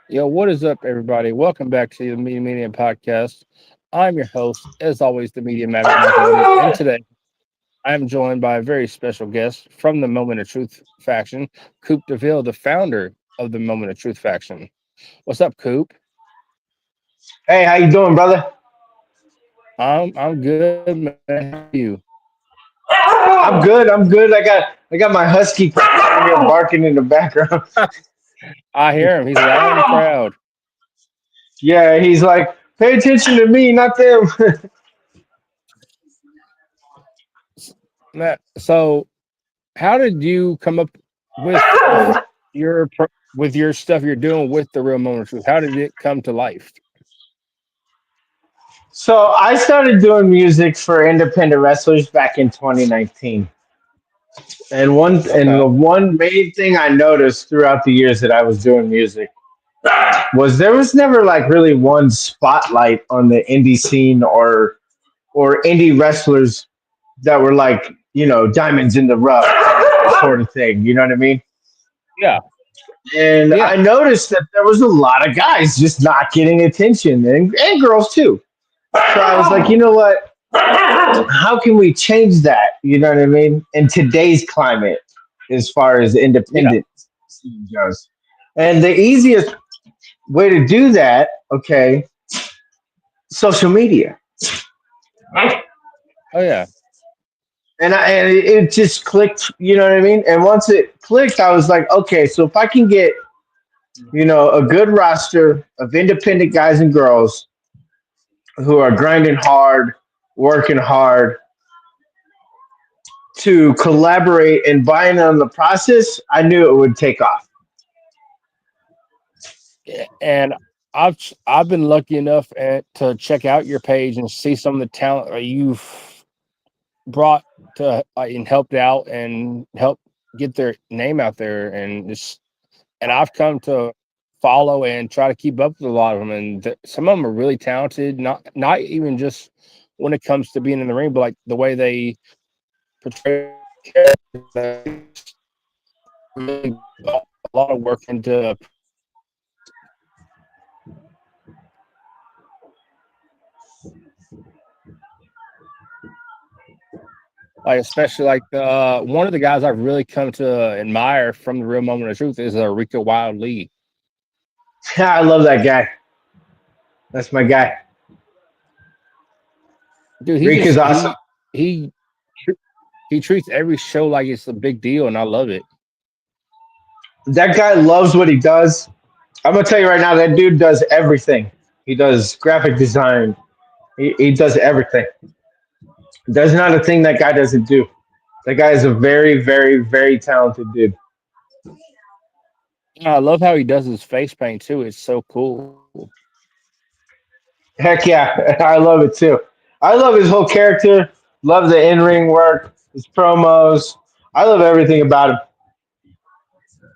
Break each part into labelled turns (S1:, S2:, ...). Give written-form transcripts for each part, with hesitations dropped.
S1: Yo, what is up, everybody? Welcome back to the Media Mania Podcast. I'm your host, as always, the Media Mania, and today I am joined by a very special guest from the Moment of Truth faction, Coupe DeVille, the founder of the Moment of Truth faction. What's up, Coupe?
S2: Hey, how you doing, brother?
S1: I'm good, man. How are you?
S2: I'm good. I'm good. I got my husky here barking in the background.
S1: I hear him. He's loud and proud.
S2: Yeah, he's like, pay attention to me, not them.
S1: So, how did you come up with your with your stuff you're doing with the Real Moment of Truth? How did it come to life?
S2: So I started doing music for independent wrestlers back in 2019. And
S1: Okay.
S2: the one main thing I noticed throughout the years that I was doing music was there was never like really one spotlight on the indie scene or indie wrestlers that were like, diamonds in the rough sort of thing. You know what I mean?
S1: Yeah.
S2: And
S1: Yeah.
S2: I noticed that there was a lot of guys just not getting attention and girls too. So I was like, you know what? How can we change that? You know what I mean? In today's climate, as far as
S1: Yeah.
S2: independent scene goes. And the easiest way to do that, okay, social media.
S1: Oh yeah.
S2: And it just clicked, you know what I mean? And once it clicked, I was like, okay, so if I can get, a good roster of independent guys and girls who are grinding hard, working hard to collaborate and buy in on the process, I knew it would take off.
S1: And I've been lucky enough to check out your page and see some of the talent that you've brought to and helped out and helped get their name out there, and I've come to follow and try to keep up with a lot of them, and some of them are really talented. Not even just when it comes to being in the ring, but like the way they portray characters, really a lot of work into. Like especially like one of the guys I've really come to admire from the Real Moment of Truth is Rico Wild Lee.
S2: I love that guy. That's my guy.
S1: Dude,
S2: Reek is awesome.
S1: he he treats every show like it's a big deal, and I love it.
S2: That guy loves what he does. I'm gonna tell you right now, that dude does everything. He does graphic design. He does everything. There's not a thing that guy doesn't do. That guy is a very, very, very talented dude.
S1: And I love how he does his face paint too. It's so cool.
S2: Heck yeah, I love it too. I love his whole character. Love the in-ring work, his promos. I love everything about him.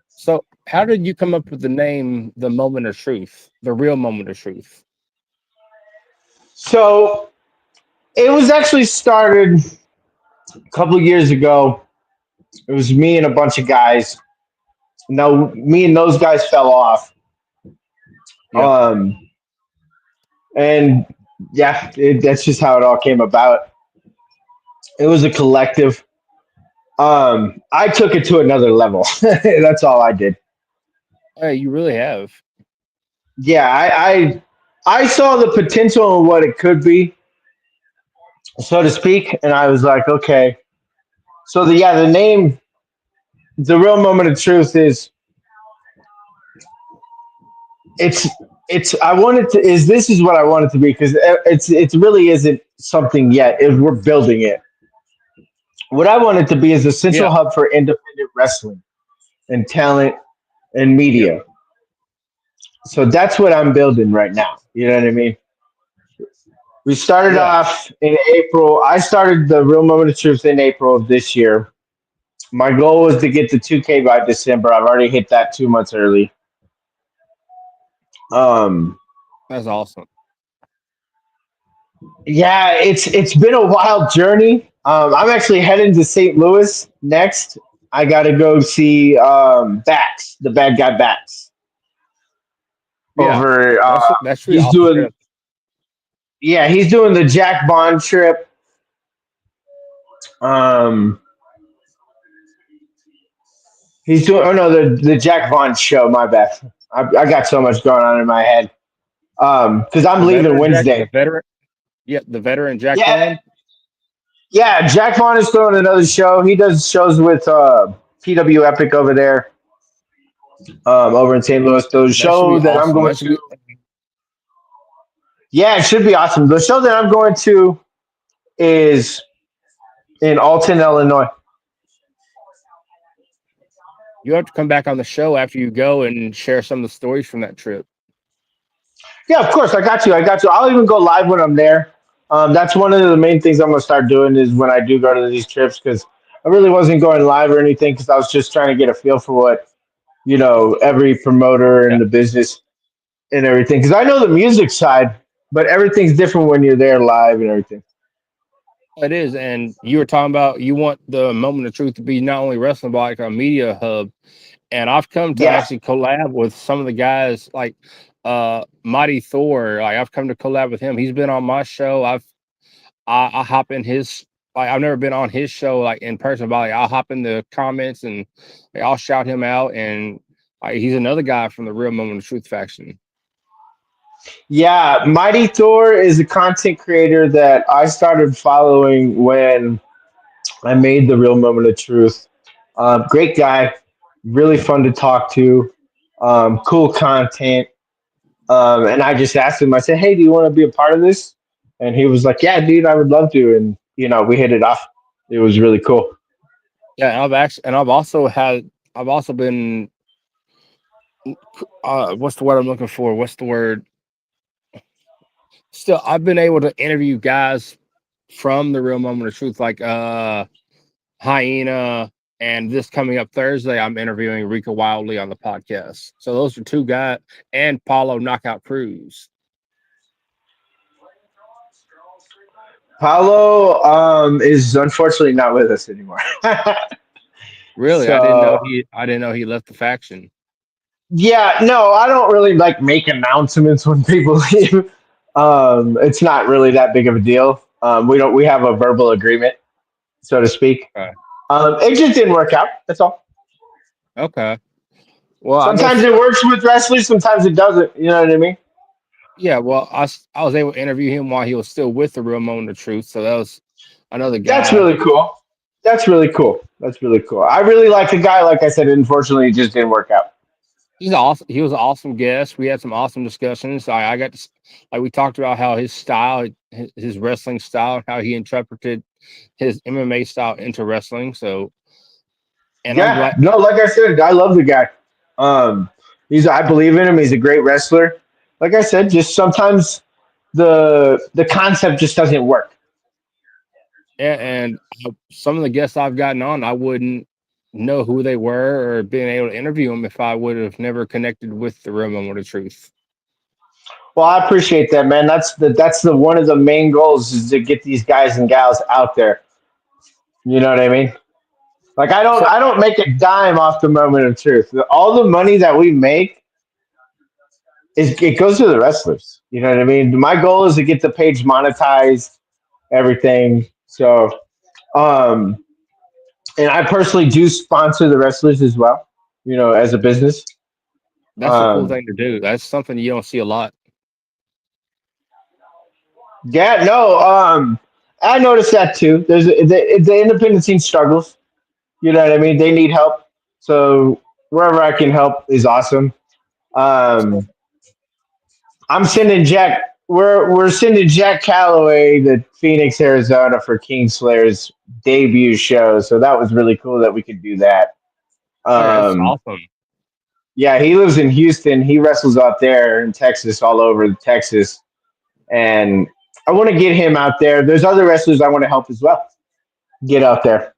S1: So, how did you come up with the name, The Moment of Truth, the Real Moment of Truth?
S2: So it was actually started a couple of years ago. It was me and a bunch of guys. Now, me and those guys fell off.
S1: Yeah.
S2: And yeah, that's just how it all came about. It was a collective. I took it to another level. That's all I did.
S1: Hey, you really have.
S2: Yeah, I saw the potential in what it could be, so to speak. And I was like, okay. So the name, the real moment of truth is it's I wanted to is this is what I want it to be because it really isn't something yet. We're building it. What I want it to be is a central
S1: Yeah.
S2: hub for independent wrestling and talent and
S1: Yep.
S2: media. So that's what I'm building right now. You know what I mean? We started
S1: Yeah.
S2: off in April. I started the Real Moment of Truth in April of this year. My goal was to get to 2K by December. I've already hit that 2 months early. Um,
S1: That's awesome.
S2: yeah, it's been a wild journey. I'm actually heading to St. Louis next. I got to go see Bax, the bad guy Bax.
S1: Yeah.
S2: Over,
S1: That's really
S2: he's
S1: awesome
S2: doing,
S1: trip.
S2: yeah, he's doing the Jack Bond trip. Um, he's doing, oh no, the Jack Vaughn show. My bad. I got so much going on in my head. Because I'm leaving
S1: The
S2: Wednesday.
S1: veteran. Yeah, the veteran Jack
S2: Yeah,
S1: Vaughn.
S2: yeah. Jack Vaughn is throwing another show. He does shows with PW Epic over there, over in St. Louis. The
S1: That should
S2: show
S1: be
S2: that I'm
S1: awesome.
S2: going
S1: That should
S2: to,
S1: be.
S2: yeah, it should be awesome. The show that I'm going to is in Alton, Illinois.
S1: You have to come back on the show after you go and share some of the stories from that trip.
S2: Yeah, of course. I got you. I got you. I'll even go live when I'm there. That's one of the main things I'm going to start doing is when I do go to these trips because I really wasn't going live or anything because I was just trying to get a feel for what every promoter in
S1: Yeah,
S2: the business and everything. Because I know the music side, but everything's different when you're there live and everything.
S1: it is. And you were talking about you want the moment of truth to be not only wrestling but like a media hub. And I've come to
S2: Yeah,
S1: actually collab with some of the guys like Mighty Thor. Like I've come to collab with him. He's been on my show. I hop in his like I've never been on his show like in person, but like, I'll hop in the comments and like, I'll shout him out. And he's another guy from the Real Moment of Truth faction.
S2: yeah. Mighty Thor is a content creator that I started following when I made the Real Moment of Truth. Great guy, really fun to talk to, cool content. And I just asked him, I said, hey, do you want to be a part of this? And he was like, yeah, dude, I would love to. And, we hit it off. It was really cool.
S1: Yeah, and I've also been what's the word I'm looking for? What's the word? Still, I've been able to interview guys from the Real Moment of Truth, like Hyena, and this coming up Thursday, I'm interviewing Rika Wildly on the podcast. So those are two guys, and Paulo Knockout Cruz.
S2: Paulo is unfortunately not with us anymore.
S1: Really,
S2: So,
S1: I didn't know he left the faction.
S2: yeah, no, I don't really like make announcements when people leave. It's not really that big of a deal. We have a verbal agreement, so to speak.
S1: Okay.
S2: It just didn't work out. That's all.
S1: Okay. Well, I
S2: Sometimes
S1: guess
S2: it works with wrestlers, sometimes it doesn't. You know what I mean?
S1: yeah. Well, I was able to interview him while he was still with the Real Moment of Truth. So that was another
S2: That's
S1: guy.
S2: really cool. That's really cool. That's really cool. I really like the guy. Like I said, unfortunately, it just didn't work out.
S1: He's awesome. He was an awesome guest. We had some awesome discussions. I got to like we talked about how his style, his wrestling style, how he interpreted his MMA style into wrestling. So, and I'm
S2: Yeah,
S1: glad.
S2: no, like I said, I love the guy. Um, I believe in him. He's a great wrestler. Like I said, just sometimes the concept just doesn't work.
S1: And some of the guests I've gotten on, I wouldn't know who they were or been able to interview them if I would have never connected with the Real Moment of Truth.
S2: Well, I appreciate that, man. That's the one of the main goals is to get these guys and gals out there. You know what I mean? Like
S1: So
S2: I don't make a dime off the moment of truth. All the money that we make it goes to the wrestlers. You know what I mean? My goal is to get the page monetized, everything. So, um, and I personally do sponsor the wrestlers as well. As a business.
S1: that's a cool
S2: Um,
S1: thing to do. That's something you don't see a lot.
S2: yeah, no. I noticed that too. There's the independent scene struggles. You know what I mean? They need help. So wherever I can help is awesome.
S1: So,
S2: Um, I'm sending Jack. We're sending Jack Calloway to Phoenix, Arizona for Kingslayer's debut show. So that was really cool that we could do that.
S1: oh yeah, that's
S2: Um,
S1: awesome.
S2: yeah, he lives in Houston. He wrestles out there in Texas, all over Texas, and I want to get him out there. There's other wrestlers I want to help as well. Get out there.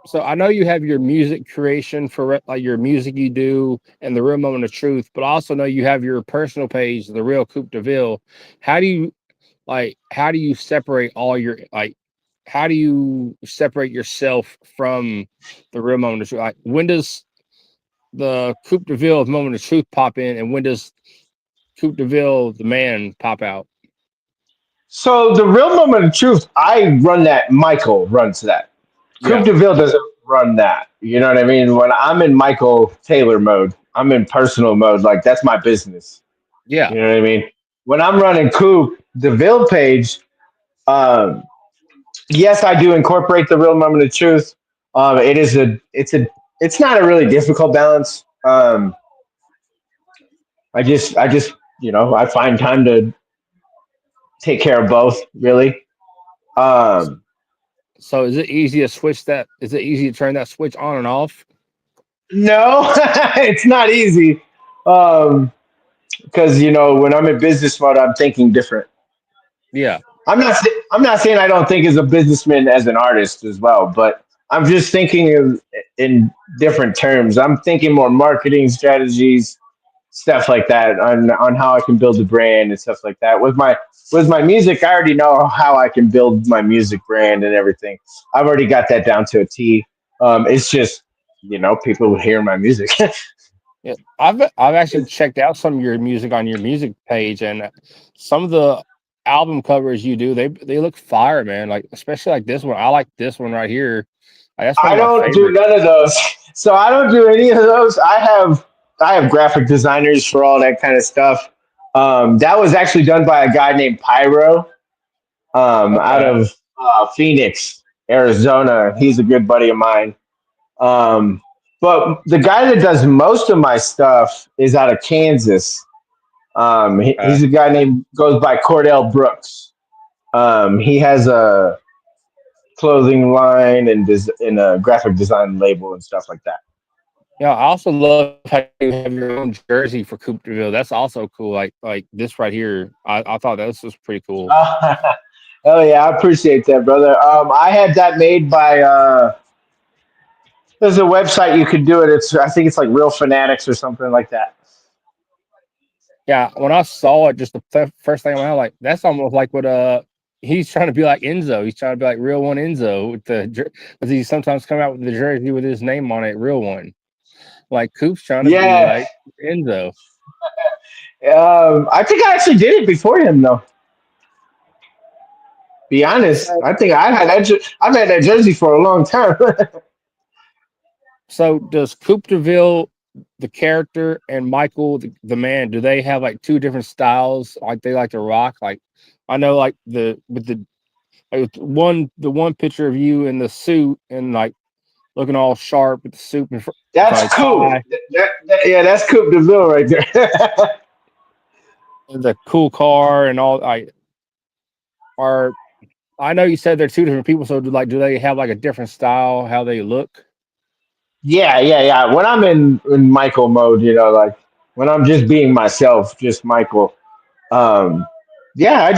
S1: So I know you have your music creation for like your music you do and the real moment of truth, but I also know you have your personal page, the real Coupe DeVille. How do you how do you separate all your how do you separate yourself from the real moment of truth? Like when does the Coupe DeVille moment of truth pop in, and when does Coupe DeVille the man pop out?
S2: So the real moment of truth, I run that. Michael runs that. Coupe
S1: Yeah,
S2: DeVille doesn't run that. You know what I mean? When I'm in Michael Taylor mode, I'm in personal mode. Like that's my business.
S1: yeah.
S2: You know what I mean? When I'm running Coupe DeVille page, um, yes, I do incorporate the real moment of truth. It's not a really difficult balance. I just, I find time to take care of both. Really. Um,
S1: So is it easy to switch that? Is it easy to turn that switch on and off?
S2: no, it's not easy. Um, because when I'm in business mode, I'm thinking different.
S1: Yeah.
S2: I'm not saying I don't think as a businessman as an artist as well, but I'm just thinking in different terms. I'm thinking more marketing strategies, stuff like that, on how I can build a brand and stuff like that. With my music, I already know how I can build my music brand and everything. I've already got that down to a T. It's just people hear my music.
S1: Yeah, I've actually checked out some of your music on your music page, and some of the album covers you do, they look fire, man. Like especially like this one. I like this one right here. Like, that's one
S2: I
S1: of my
S2: don't do
S1: favorites.
S2: none of those. So I don't do any of those. I have graphic designers for all that kind of stuff. That was actually done by a guy named Pyro, out
S1: Okay.
S2: of Phoenix, Arizona. He's a good buddy of mine. Um, but the guy that does most of my stuff is out of Kansas.
S1: Okay.
S2: He's a guy named goes by Cordell Brooks. He has a clothing line and a graphic design label and stuff like that.
S1: Yeah, I also love how you have your own jersey for Coupe DeVille. That's also cool. Like this right here. I thought this was pretty cool.
S2: Oh yeah, I appreciate that, brother. I had that made by there's a website you could do it. I think it's like Real Fanatics or something like that.
S1: Yeah, when I saw it, just the first thing I was like, that's almost like what he's trying to be like Enzo. He's trying to be like real one Enzo with because he sometimes come out with the jersey with his name on it, real one. Like Coop's trying to be
S2: Yeah,
S1: like Enzo.
S2: I think I actually did it before him though. Be honest,
S1: So,
S2: I think I've had that jersey for a long time.
S1: so does Coupe DeVille, the character, and Michael, the man, do they have like two different styles? Like they like to rock. Like I know, like the one picture of you in the suit and like looking all sharp with the suit and
S2: That's
S1: like
S2: cool.
S1: tie
S2: Yeah, that's Coupe DeVille right there.
S1: and the cool car and all. I are. I know you said they're two different people. So do they have like a different style? How they look?
S2: Yeah. When I'm in Michael mode, like when I'm just being myself, just Michael. Um, yeah,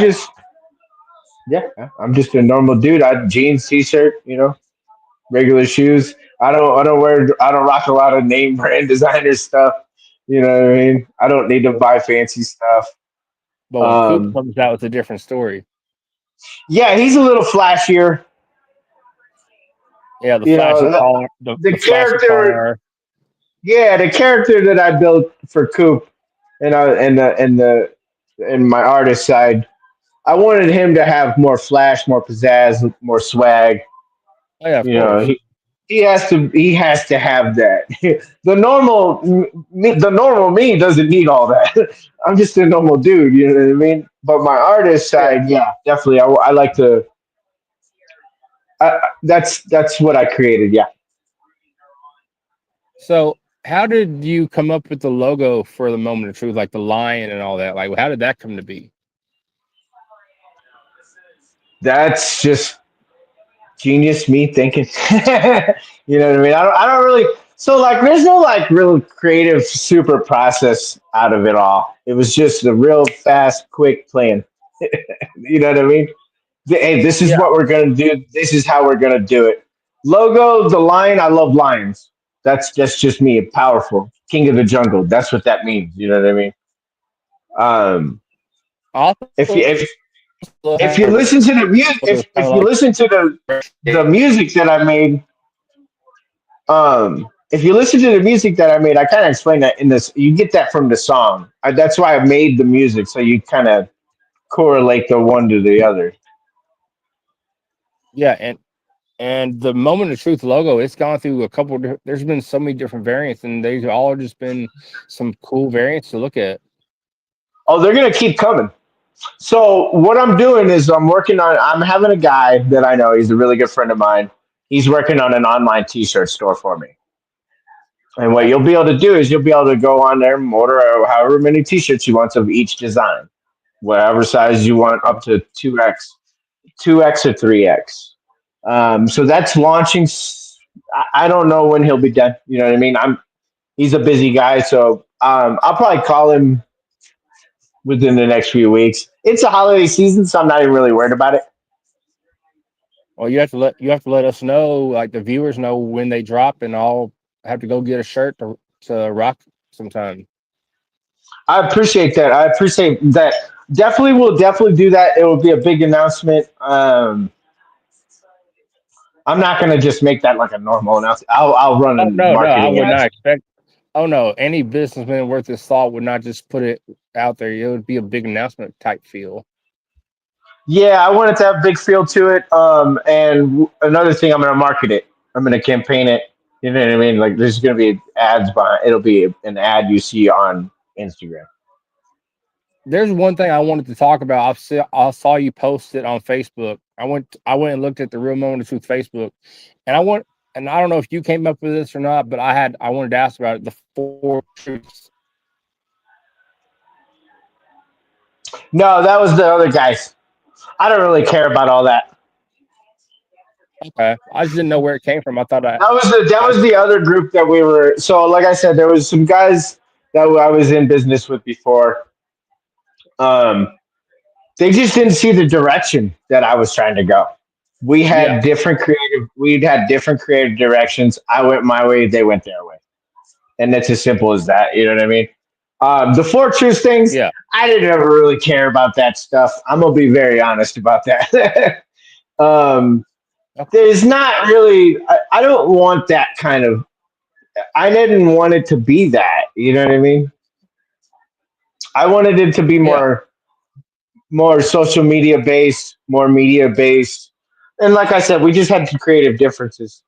S2: yeah, I'm just a normal dude. I jeans, t-shirt, regular shoes. I don't rock a lot of name brand designer stuff. You know what I mean? I don't need to buy fancy stuff.
S1: But when Coop
S2: Um,
S1: comes out, it's a different story.
S2: yeah, he's a little flashier.
S1: Yeah, the
S2: You
S1: flashy
S2: know,
S1: car,
S2: the
S1: the flashy
S2: character.
S1: car.
S2: Yeah, the character that I built for Coop, and my artist side, I wanted him to have more flash, more pizzazz, more swag.
S1: Oh yeah, of
S2: You know,
S1: course.
S2: he has to have that. The normal me doesn't need all that. I'm just a normal dude. You know what I mean? But my artist
S1: Yeah.
S2: side, yeah, definitely. I like to. That's what I created. Yeah.
S1: So, how did you come up with the logo for the Moment of Truth, like the lion and all that? Like, how did that come to be?
S2: That's just genius me thinking. You know what I mean? I don't really. So like, there's no like real creative super process out of it all. It was just a real fast, quick plan. You know what I mean? Hey, this is
S1: Yeah,
S2: what we're gonna do. This is how we're gonna do it. Logo, the lion. I love lions. That's just me. Powerful, king of the jungle. That's what that means. You know what I mean? Um,
S1: I
S2: if you
S1: also
S2: if
S1: love
S2: if
S1: how
S2: you listen to the music,
S1: it's kind
S2: if
S1: of
S2: you
S1: like
S2: listen to the music that I made, if you listen to the music that I made, I kind of explain that in this. You get that from the song. That's why I made the music, so you kind of correlate the one to the other.
S1: yeah, and the Moment of Truth logo, it's gone through a couple. There's been so many different variants, and they've all just been some cool variants to look at.
S2: Oh, they're gonna keep coming. So what I'm doing is I'm working on. I'm having a guy that I know. He's a really good friend of mine. He's working on an online T-shirt store for me. And what
S1: Okay.
S2: you'll be able to do is you'll be able to go on there and order however many T-shirts you want of each design, whatever size you want,
S1: Okay.
S2: up to 2x or 3x. So that's launching. I don't know when he'll be done. You know what I mean? He's a busy guy, so I'll probably call him within the next few weeks. It's a holiday season, so I'm not even really worried about it.
S1: Well, you have to let us know, like the viewers know when they drop, and I'll have to go get a shirt to rock sometime.
S2: I appreciate that. I appreciate that. Definitely, we'll definitely do that. It will be a big announcement. I'm not gonna just make that like a normal announcement. I'll run a
S1: Oh no, I
S2: marketing
S1: would
S2: ad.
S1: not expect. Oh no, any businessman worth his salt would not just put it out there. It would be a big announcement type feel.
S2: Yeah, I want it to have big feel to it. And another thing, I'm gonna market it. I'm gonna campaign it. You know what I mean? Like, there's gonna be ads behind. It'll be an ad you see on Instagram.
S1: There's one thing I wanted to talk about. I saw you post it on Facebook. I went and looked at the Real Moment of Truth Facebook, and I don't know if you came up with this or not, but I wanted to ask about it. The four truths.
S2: No, that was the other guys. I don't really care about all that.
S1: Okay, I just didn't know where it came from. I thought
S2: That
S1: I
S2: was the other group that we were. So, like I said, there was some guys that I was in business with before. Um, they just didn't see the direction that I was trying to go.
S1: yeah,
S2: We'd had different creative directions. I went my way, they went their way, and it's as simple as that. You know what I mean? The four truths things,
S1: yeah.
S2: I didn't ever really care about that stuff. I'm gonna be very honest about that. um,
S1: Okay.
S2: there's not really. I don't want that kind of. I didn't want it to be that. You know what I mean? I wanted it to be
S1: Yeah.
S2: more social media based, more media based. And like I said, we just had some creative differences.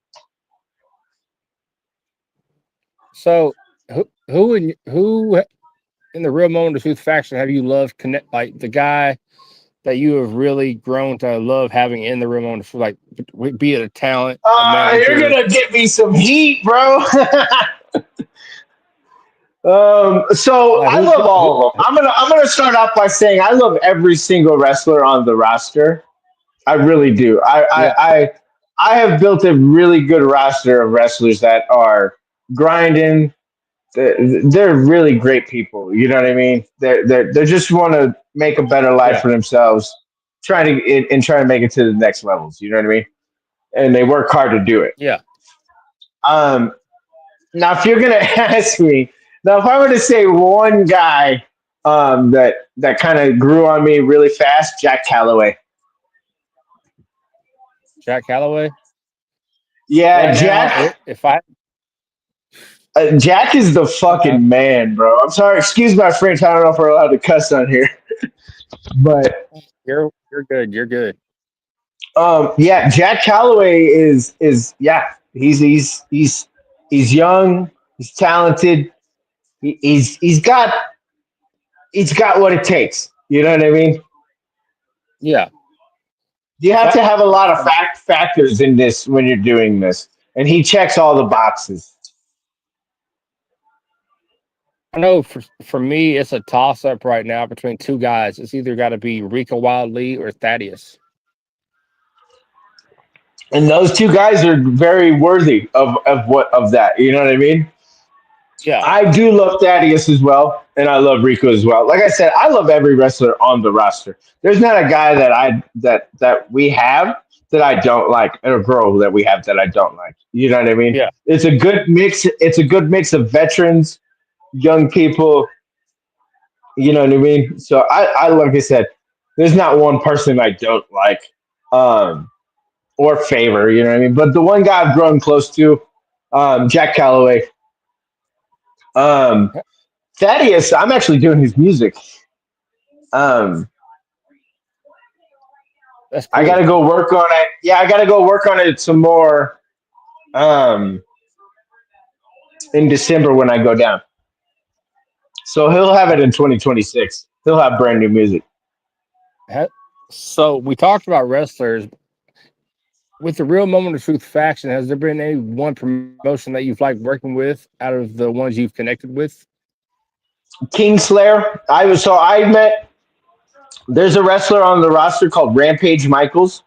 S1: So who in the Real Moment of Truth faction have you loved connect like the guy that you have really grown to love having in the Real Moment of Truth, like be it a talent, a
S2: You're
S1: manager.
S2: gonna get me some heat, bro. So
S1: Like
S2: I love all of them. I'm gonna start off by saying I love every single wrestler on the roster. I really do.
S1: yeah,
S2: I have built a really good roster of wrestlers that are grinding. They're really great people. You know what I mean? They just want to make a better life
S1: yeah,
S2: for themselves, trying to make it to the next levels. You know what I mean? And they work hard to do it.
S1: yeah.
S2: Um, Now, if you're gonna ask me, now if I were to say one guy that kind of grew on me really fast, Jack Calloway.
S1: Jack Calloway.
S2: Yeah,
S1: Right now, if I
S2: Jack is the
S1: okay,
S2: fucking man, bro. I'm sorry, excuse my French. I don't know if we're allowed to cuss on here, but
S1: you're good. You're good.
S2: yeah, Jack Calloway is yeah. He's young. He's talented. He's got what it takes. You know what I mean?
S1: Yeah.
S2: You have
S1: Fa-
S2: to have a lot of factors in this when you're doing this, and he checks all the boxes.
S1: I know for me, it's a toss up right now between two guys. It's either got to be Rico Wild Lee or Thaddeus.
S2: And those two guys are very worthy of that. You know what I mean?
S1: Yeah,
S2: I do love Thaddeus as well, and I love Rico as well. Like I said, I love every wrestler on the roster. There's not a guy that we have that I don't like, or a girl that we have that I don't like. You know what I mean?
S1: yeah.
S2: It's a good mix. It's a good mix of veterans, young people. You know what I mean? So I like I said, there's not one person I don't like um, or favor. You know what I mean? But the one guy I've grown close to, Jack Calloway. Um, Thaddeus, I'm actually doing his music. Um,
S1: That's
S2: I got to
S1: cool.
S2: go work on it. Yeah, I got to go work on it some more um, in December when I go down. So he'll have it in 2026. He'll have brand new music.
S1: Ha- So we talked about wrestlers with the Real Moment of Truth faction. Has there been any one promotion that you've liked working with out of the ones you've connected with?
S2: Kingslayer. I met. There's a wrestler on the roster called Rampage Michaels.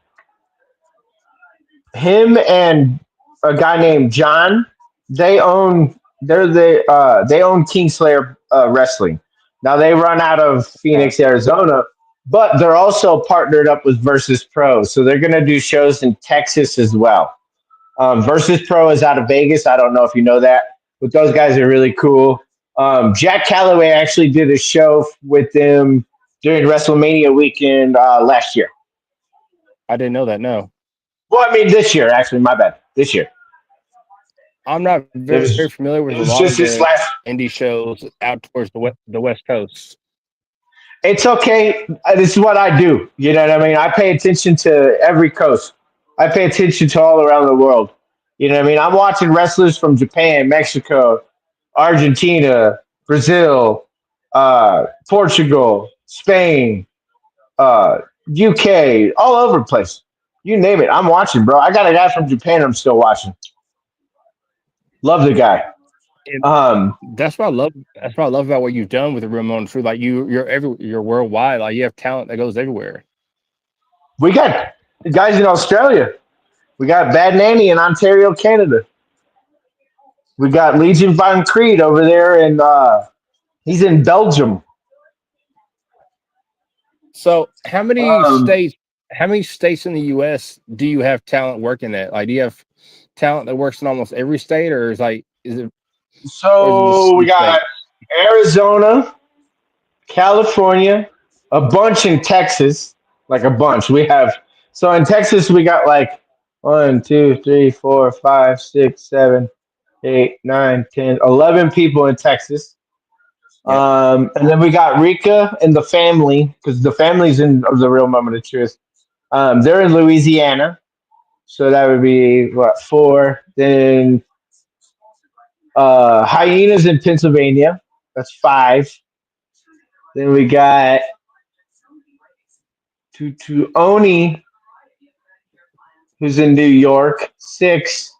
S2: Him and a guy named John. They own Kingslayer Wrestling. Now they run out of
S1: Okay.
S2: Phoenix, Arizona, but they're also partnered up with Versus Pro, so they're going to do shows in Texas as well. Versus Pro is out of Vegas. I don't know if you know that, but those guys are really cool. Jack Calloway actually did a show with them during WrestleMania weekend last year.
S1: I didn't know that. No,
S2: Well, I mean this year, actually. My bad. This year.
S1: I'm not
S2: It
S1: very
S2: was
S1: familiar with a
S2: it
S1: lot
S2: was
S1: of
S2: just his
S1: the
S2: last.
S1: indie shows out towards the West Coast.
S2: It's okay. This is what I do. You know what I mean? I pay attention to every coast. I pay attention to all around the world. You know what I mean? I'm watching wrestlers from Japan, Mexico, Argentina, Brazil, Portugal, Spain, UK, all over the place. You name it. I'm watching, bro. I got a guy from Japan I'm still watching. Love the guy.
S1: And
S2: Um,
S1: that's what I love. That's what I love about what you've done with the Real Moment of Truth. Like you're worldwide. Like you have talent that goes everywhere.
S2: we got guys in Australia. We got Bad Nanny in Ontario, Canada. We got Legion Von Creed over there, and he's in Belgium.
S1: So how many
S2: Um,
S1: states? How many states in the U.S. do you have talent working at? Like, do you have talent that works in almost every state, or or is it just
S2: so we
S1: some
S2: got
S1: state?
S2: Arizona, California, a bunch in Texas, like a bunch. We have so in Texas we got like 1, 2, 3, 4, 5, 6, 7, 8, 9, 10, 11 people in Texas.
S1: Yeah,
S2: And then we got Rika and the family because the family's in the Real Moment of Truth. They're in Louisiana, so that would be what four. Then Hyenas in Pennsylvania. That's five. Then we got Tutu Oni, who's in New York. Six.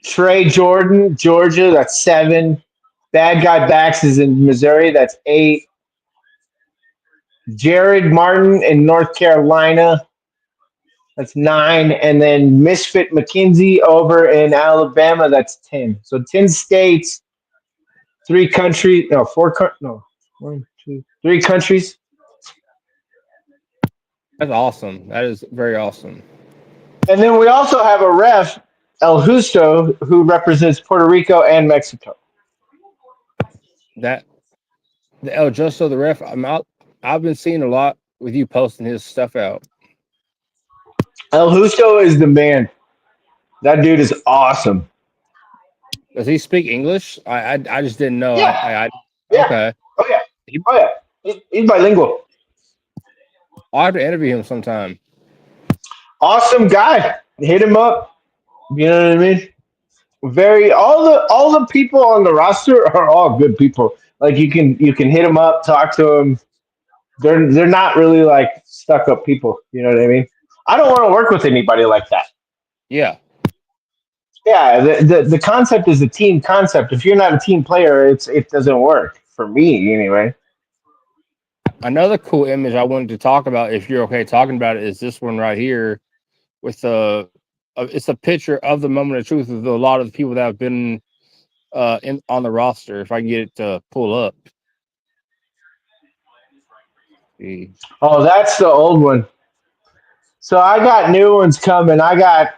S2: Trey Jordan, Georgia. That's seven. Bad Guy Bax is in Missouri. That's eight. Jared Martin in North Carolina. That's nine. And then Misfit McKinsey over in Alabama. That's 10. So 10 states, three countries. No, no. One, two, three countries.
S1: that's awesome. That is very awesome.
S2: And then we also have a ref, El Justo, who represents Puerto Rico and Mexico.
S1: That the El Justo the ref. I've been seeing a lot with you posting his stuff out.
S2: El Justo is the man. That dude is awesome.
S1: Does he speak English? I just didn't know.
S2: Yeah, yeah.
S1: Okay.
S2: Oh, yeah.
S1: He,
S2: Oh, yeah. He's bilingual.
S1: I'll have to interview him sometime.
S2: Awesome guy. Hit him up. You know what I mean? Very all the people on the roster are all good people. Like you can hit them up, talk to them. They're not really like stuck up people. You know what I mean? I don't want to work with anybody like that.
S1: Yeah.
S2: Yeah, the concept is a team concept. If you're not a team player, it doesn't work for me anyway.
S1: Another cool image I wanted to talk about, if you're okay talking about it, is this one right here with the. It's a picture of the moment of truth with a lot of the people that have been in on the roster. If I can get it to pull up. See.
S2: Oh, that's the old one. So I got new ones coming. I got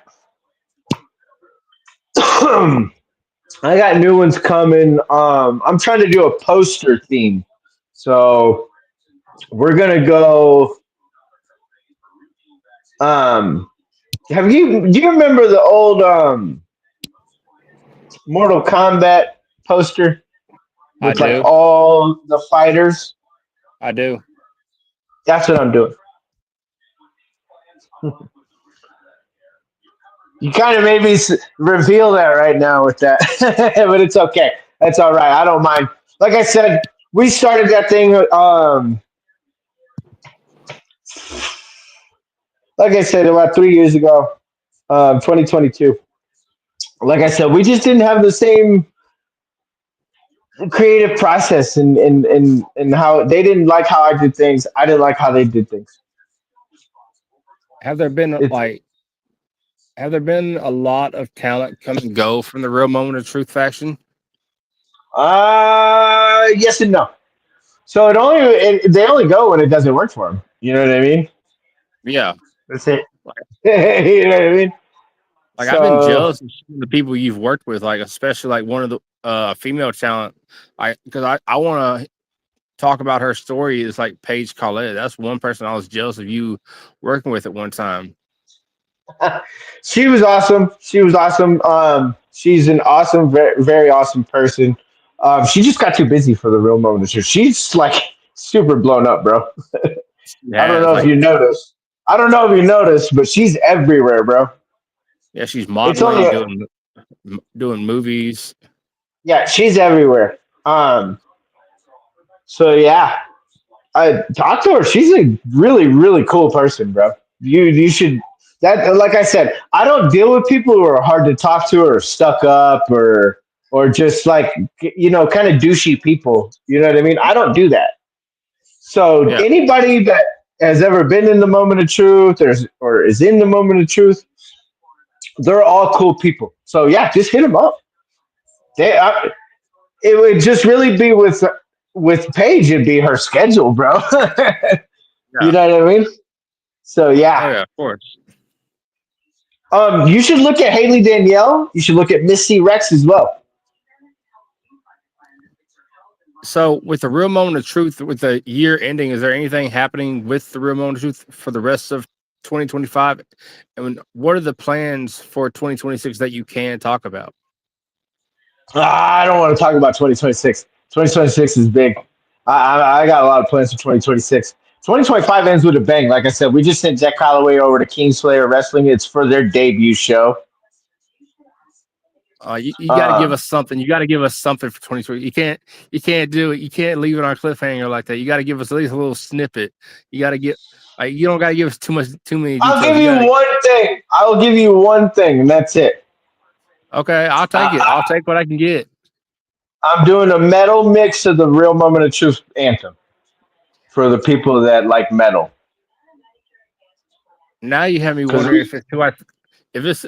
S2: I got new ones coming. I'm trying to do a poster theme. So we're gonna go. Um, do you remember the old Mortal Kombat poster
S1: I
S2: with like
S1: do.
S2: all the fighters?
S1: I do.
S2: That's what I'm doing. You kind of made me reveal that right now with that, but it's okay. That's all right. I don't mind. Like I said, we started that thing. Like I said, about 3 years ago, 2022. Like I said, we just didn't have the same creative process, and how they didn't like how I did things. I didn't like how they did things.
S1: Have there been
S2: It's
S1: like have there been a lot of talent come and go from the real moment of truth faction?
S2: yes and no. So they only go when it doesn't work for them. You know what I mean?
S1: Yeah.
S2: That's it.
S1: Like,
S2: You know what I mean?
S1: I've been
S2: So
S1: jealous of some of the people you've worked with, like especially like one of the female talent. I want to talk about her story is like Paige Collette. That's one person I was jealous of you working with at one time.
S2: she was awesome. She was awesome. She's an awesome, very, very awesome person. She just got too busy for the real moment of truth. She's like super blown up, bro. I don't
S1: Yeah, it's
S2: know if
S1: like
S2: you noticed. I don't know if you noticed, but she's everywhere, bro.
S1: yeah, she's
S2: It's only
S1: modeling, doing movies.
S2: yeah, she's everywhere. So yeah, I talk to her. She's a really, really cool person, bro. You should that like I said, I don't deal with people who are hard to talk to or stuck up or just like kind of douchey people. You know what I mean? I don't do that. So
S1: Yeah,
S2: anybody that has ever been in the moment of truth or is in the moment of truth, they're all cool people. So yeah, just hit them up. It would just really be with Paige. It'd be her schedule, bro. You
S1: yeah.
S2: know what I mean? So
S1: Oh
S2: yeah,
S1: yeah, of course.
S2: you should look at Haley Danielle. You should look at Misty Rex as well.
S1: So, with the real moment of truth, with the year ending, is there anything happening with the real moment of truth for the rest of 2025? And what are the plans for 2026 that you can talk about?
S2: I don't want to talk about 2026. 2026 is big. I got a lot of plans for 2026. 2025 ends with a bang. Like I said, we just sent Jack Holloway over to Kingslayer Wrestling. It's for their debut show.
S1: You got to give
S2: Um,
S1: us something. You got to give us something for 2020. You can't do it. You can't leave it on a cliffhanger like that. You got to give us at least a little snippet. You got to get like you don't got to give us too many
S2: I'll
S1: details.
S2: give
S1: You got
S2: you
S1: to
S2: one thing. I will give you one thing, and that's it.
S1: okay. I'll take it. I'll
S2: I,
S1: take what I can get.
S2: I'm doing a metal mix of the Real Moment of Truth anthem for the people that like metal.
S1: Now you have me
S2: Because
S1: wondering if it's who I if it's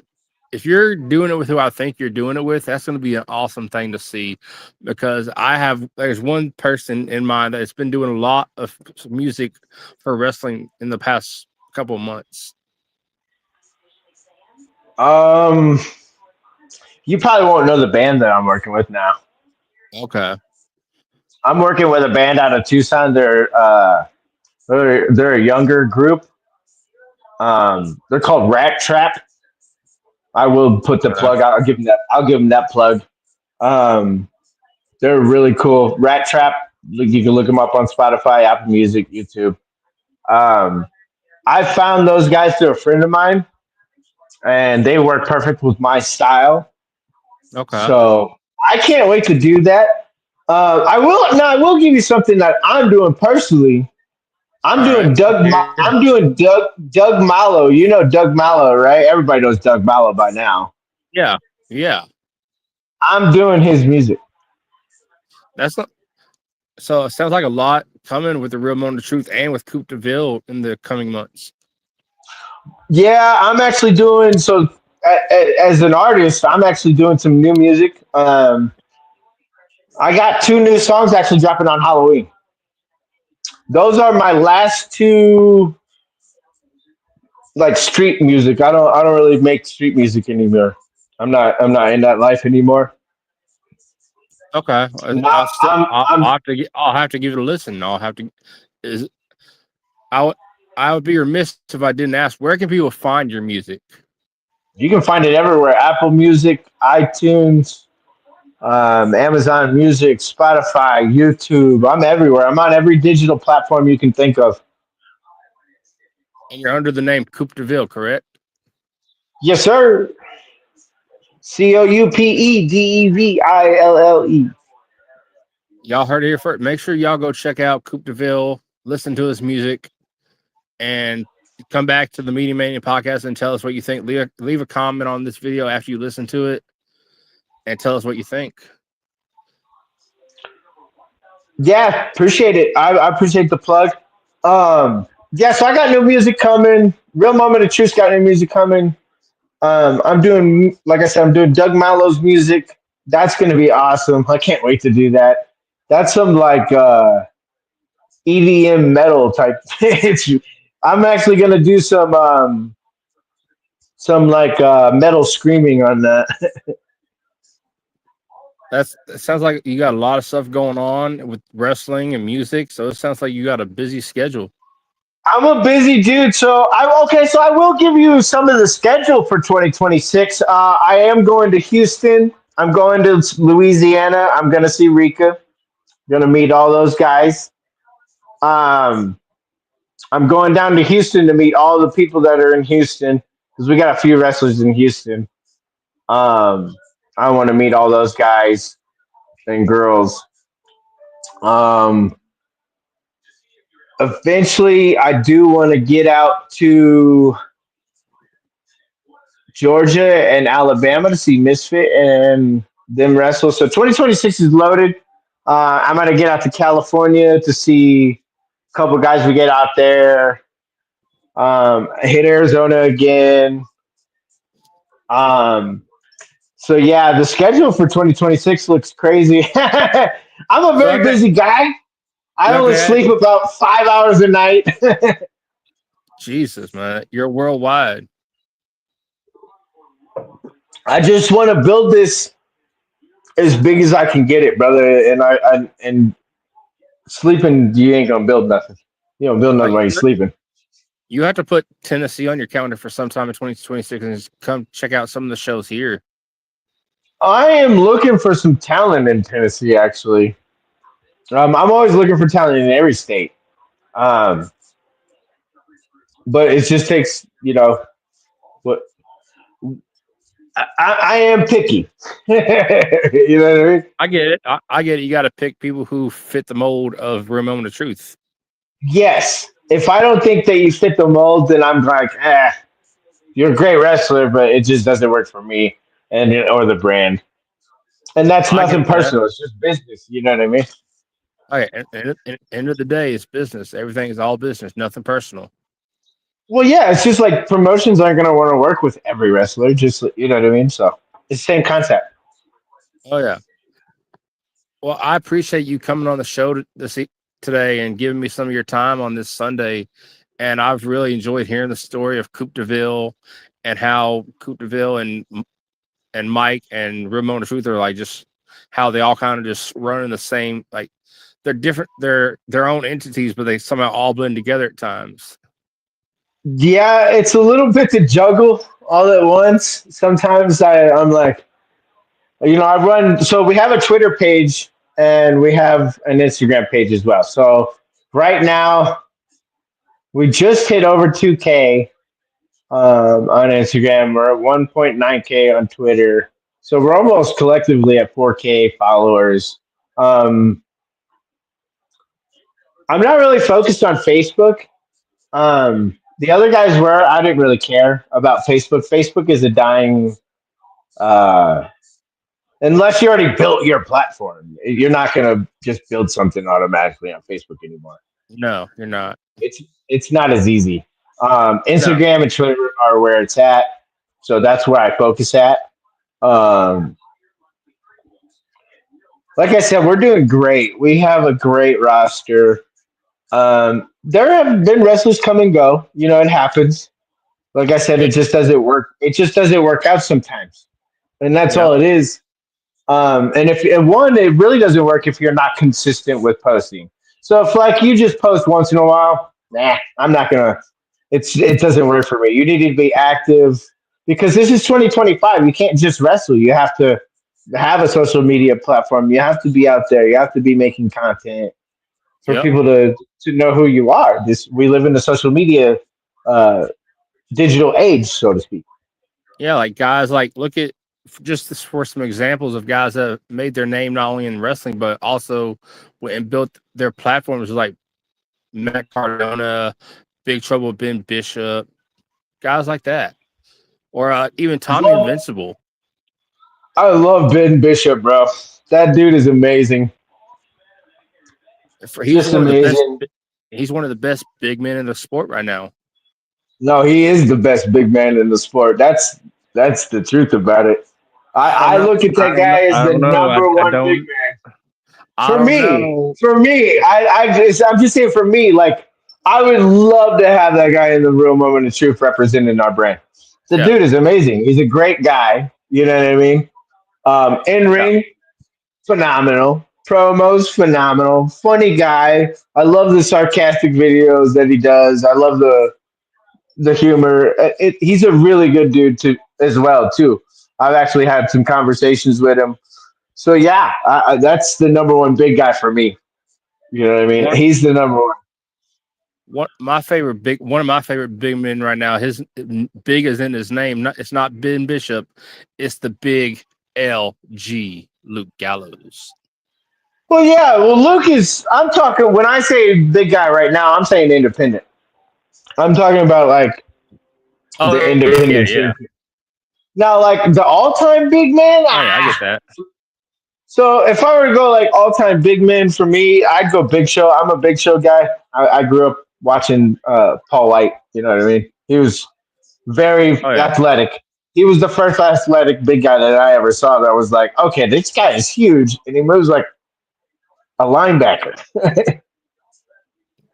S1: if you're doing it with who I think you're doing it with, that's going to be an awesome thing to see because there's one person in mind that's been doing a lot of music for wrestling in the past couple of months.
S2: um, you probably won't know the band that I'm working with now.
S1: Okay.
S2: I'm working with a band out of Tucson. They're a younger group. They're called Rat Trap. I will put the
S1: Okay.
S2: plug out. I'll give them that. I'll give them that plug. Um, they're really cool. Rat Trap. You can look them up on Spotify, Apple Music, YouTube. Um, I found those guys through a friend of mine, and they work perfect with my style.
S1: Okay.
S2: So I can't wait to do that. I will give you something that I'm doing personally. I'm
S1: All right.
S2: doing Doug.
S1: Okay.
S2: I'm doing Doug Mallow. You know Doug Mallow, right? Everybody knows Doug Mallow by now.
S1: Yeah. Yeah.
S2: I'm doing his music.
S1: That's not, so it sounds like a lot coming with the Real Moment of Truth and with Coupe DeVille in the coming months.
S2: Yeah, I'm actually doing so. As an artist, I'm actually doing some new music. I got two new songs actually dropping on Halloween. Those are my last two like street music. I don't really make street music anymore. I'm not in that life anymore.
S1: Okay.
S2: Now I'm
S1: I'll have to I'll have to give it a listen. I'll have to is I would I would be remiss if I didn't ask where can people find your music?
S2: You can find it everywhere: Apple Music, iTunes, Amazon Music, Spotify, YouTube. I'm everywhere. I'm on every digital platform you can think of.
S1: And you're under the name Coupe DeVille, correct?
S2: Yes, sir. CoupedEville.
S1: Y'all heard it here first. Make sure y'all go check out Coupe DeVille, listen to his music, and come back to the Media Mania podcast and tell us what you think. Leave a comment on this video after you listen to it and tell us what you think.
S2: Yeah, appreciate it. I appreciate the plug. Yeah, so I got new music coming. Real Moment of Truth got new music coming. I'm doing, like I said, I'm doing Doug Mallow's music. That's going to be awesome. I can't wait to do that. That's some like EDM metal type. I'm actually going to do some like metal screaming on that.
S1: It sounds like you got a lot of stuff going on with wrestling and music. So it sounds like you got a busy schedule.
S2: I'm a busy dude, so I will give you some of the schedule for 2026. I am going to Houston. I'm going to Louisiana. I'm going to see Rika. Going to meet all those guys. Um, I'm going down to Houston to meet all the people that are in Houston because we got a few wrestlers in Houston. Um, I want to meet all those guys and girls. Um, Eventually, I do want to get out to Georgia and Alabama to see Misfit and them wrestle. So 2026 is loaded. I'm gonna get out to California to see a couple guys we get out there. Hit Arizona again. Um, so yeah, the schedule for 2026 looks crazy. I'm a
S1: So
S2: very busy guy. I
S1: let me
S2: only
S1: ask,
S2: sleep about 5 hours a night.
S1: Jesus, man, you're worldwide.
S2: I just want to build this as big as I can get it, brother. And sleeping, you ain't gonna build nothing. You don't build nothing
S1: Like
S2: while you're sleeping.
S1: you have to put Tennessee on your calendar for sometime in 2026 and just come check out some of the shows here.
S2: I am looking for some talent in Tennessee, actually. I'm always looking for talent in every state. Um, but it just takes, what I am picky. You know what I mean?
S1: I get it. I get it. You got to pick people who fit the mold of Real Moment of Truth.
S2: Yes. If I don't think that you fit the mold, then I'm like, you're a great wrestler, but it just doesn't work for me and or the brand. And that's
S1: I get
S2: nothing
S1: that.
S2: personal. It's just business. You know what I mean?
S1: Okay, and end of the day, it's business. Everything is all business, nothing personal.
S2: Well, yeah, it's just like promotions aren't going to want to work with every wrestler. Just you know what I mean. So it's the same concept.
S1: Oh yeah. Well, I appreciate you coming on the show today and giving me some of your time on this Sunday. And I've really enjoyed hearing the story of Coupe DeVille and how Coupe DeVille and Mike and Ramona Truth are like just how they all kind of just run in the same like they're different, they're their own entities, but they somehow all blend together at times.
S2: Yeah, it's a little bit to juggle all at once. Sometimes I'm like, I run. So we have a Twitter page and we have an Instagram page as well. So right now we just hit over 2K on Instagram. We're at 1.9K on Twitter. So we're almost collectively at 4K followers. Um, I'm not really focused on Facebook. The other guys were. I didn't really care about Facebook. Facebook is a dying. Uh, Unless you already built your platform, you're not gonna just build something automatically on Facebook anymore.
S1: No, you're not.
S2: It's it's not as easy.
S1: No.
S2: Instagram and Twitter are where it's at, so that's where I focus at. Um, like I said, we're doing great. We have a great roster. There have been wrestlers come and go. You know, it happens. Like I said,
S1: Yeah.
S2: it just doesn't work. It just doesn't work out sometimes, and that's
S1: Yeah.
S2: all it is. And if and one, it really doesn't work if you're not consistent with posting. So if like you just post once in a while, nah, I'm not gonna. It doesn't work for me. You need to be active because this is 2025. You can't just wrestle. You have to have a social media platform. You have to be out there. You have to be making content for
S1: Yep.
S2: people to know who you are. This we live in the social media uh, digital age, so to speak.
S1: Yeah, like guys, like look at just this for some examples of guys that have made their name not only in wrestling but also and built their platforms like Matt Cardona, Big Trouble Ben Bishop, guys like that, or even Tommy Invincible.
S2: I love Ben Bishop, bro. That dude is amazing.
S1: He's
S2: Just
S1: one of the best.
S2: amazing.
S1: He's one of the best big men in the sport right now.
S2: No, he is the best big man in the sport. That's the truth about it.
S1: I don't
S2: I
S1: know.
S2: look at
S1: I
S2: that
S1: don't know.
S2: guy as
S1: I
S2: the
S1: don't know.
S2: number
S1: I
S2: one big
S1: don't.
S2: man.
S1: I don't know.
S2: For me, I'm just saying for me, like I would love to have that guy in the real moment of truth representing our brand. The
S1: Yeah.
S2: dude is amazing. He's a great guy. You know what I mean? In
S1: Yeah.
S2: ring, phenomenal. Promos, phenomenal. Funny guy. I love the sarcastic videos that he does. I love the humor. He's a really good dude too, as well too. I've actually had some conversations with him. So yeah, that's the number one big guy for me. You know what I mean?
S1: One
S2: He's the number one.
S1: one of my favorite big men right now. His big is in his name. It's not Ben Bishop. It's the big LG Luke Gallows.
S2: Well, yeah. Well, Luke is. I'm talking when I say big guy right now. I'm saying independent. I'm talking about like the
S1: Oh yeah,
S2: independent
S1: yeah.
S2: champion. Now, like the all-time big man.
S1: Oh yeah, I get that.
S2: So if I were to go like all-time big men for me, I'd go Big Show. I'm a Big Show guy. I grew up watching Paul White. You know what I mean? He was very
S1: Oh yeah.
S2: athletic. He was the first athletic big guy that I ever saw that was like, okay, this guy is huge and he moves like a linebacker.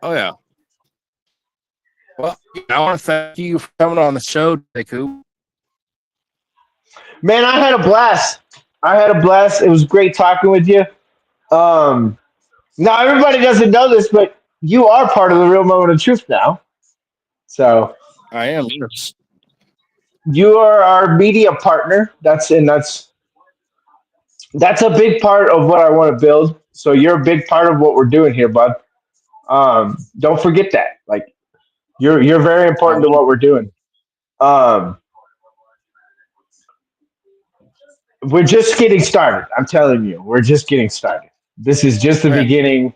S1: Oh yeah. Well, I want to thank you for coming on the show today, Coop.
S2: Man, I had a blast. I had a blast. It was great talking with you. Um, Now everybody doesn't know this, but you are part of the real moment of truth now. So
S1: I am.
S2: you are our media partner. That's a big part of what I want to build. So you're a big part of what we're doing here, bud. Don't forget that. Like you're very
S1: I
S2: important to
S1: will.
S2: what we're doing. Um, we're just getting started. I'm telling you, we're just getting started. This is just the
S1: Oh, yeah.
S2: beginning.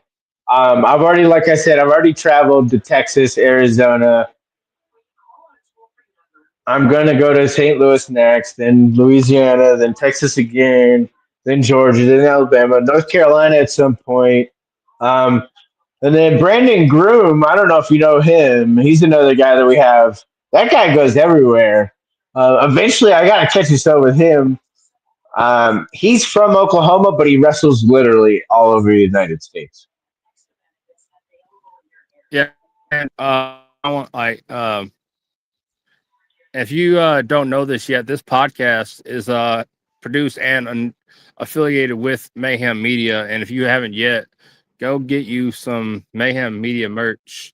S2: I've already, like I said, I've already traveled to Texas, Arizona. I'm gonna go to St. Louis next, then Louisiana, then Texas again, then Georgia, then Alabama, North Carolina at some point. Um, and then Brandon Groom, I don't know if you know him. He's another guy that we have. That guy goes everywhere. Eventually, I got to catch this up with him. He's from Oklahoma, but he wrestles literally all over the United States.
S1: Yeah. And I want if you don't know this yet, this podcast is produced and affiliated with Mayhem Media. And if you haven't yet, go get you some Mayhem Media merch.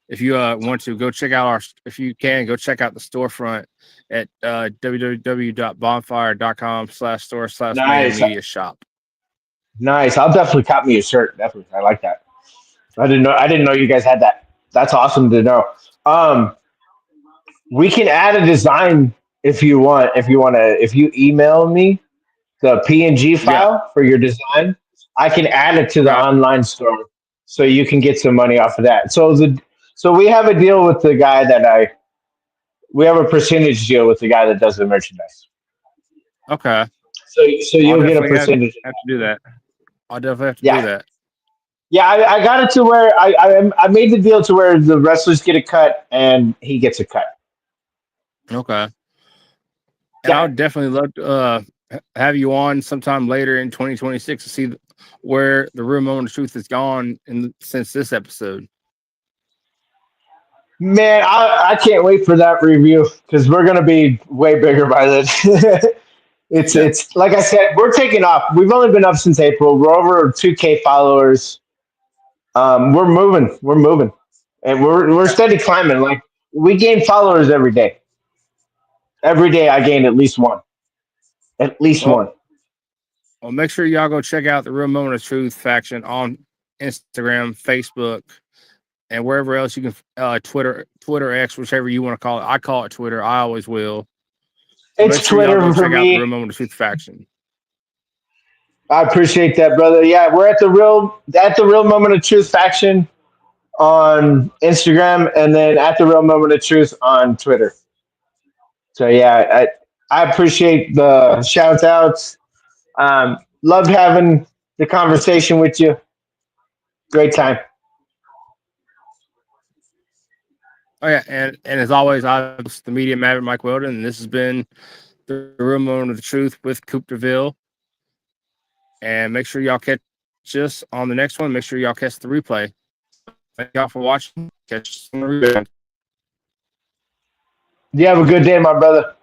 S1: If you want to, go check out if you can, go check out the storefront at www.bonfire.com/store/Mayhem
S2: Nice,
S1: Media shop.
S2: nice. I'll definitely cop me a shirt. Definitely, I like that. I didn't know you guys had that. That's awesome to know. Um, we can add a design if you want. If you email me the PNG
S1: Yeah.
S2: file for your design, I can add it to the
S1: Okay.
S2: online store. so you can get some money off of that. So we have a deal with the guy we have a percentage deal with the guy that does the merchandise.
S1: Okay.
S2: So
S1: I'll
S2: you'll get a
S1: definitely
S2: percentage.
S1: have to do that. I'll definitely have to do
S2: Yeah,
S1: that.
S2: yeah. I got it to where I made the deal to where the wrestlers get a cut and he gets a cut.
S1: Okay. And I
S2: Yeah,
S1: would definitely love to have you on sometime later in 2026 to see where the real moment of truth has gone since this episode.
S2: man, I can't wait for that review because we're gonna be way bigger by then.
S1: Yeah.
S2: It's like I said, we're taking off. We've only been up since April. We're over 2K followers. We're moving, and we're steady climbing. Like we gain followers every day. Every day I gain at least
S1: Well,
S2: one.
S1: well, make sure y'all go check out the Real Moment of Truth faction on Instagram, Facebook, and wherever else you can. Twitter X, whichever you want to call it. I call it Twitter. I always will. So make
S2: It's
S1: sure y'all go
S2: Twitter for
S1: check out the Real
S2: me.
S1: Moment of Truth faction.
S2: I appreciate that, brother. Yeah, we're at the real moment of truth faction on Instagram, and then at the real moment of truth on Twitter. So yeah, I appreciate the shout outs. Loved having the conversation with you. Great time.
S1: Oh yeah, and as always, I'm the Media Maverick Mike Weldon, and this has been the Real Moment of the Truth with Coupe DeVille. And make sure y'all catch us on the next one. Make sure y'all catch the replay. Thank y'all for watching. Catch us on the rebound.
S2: You have a good day, my brother.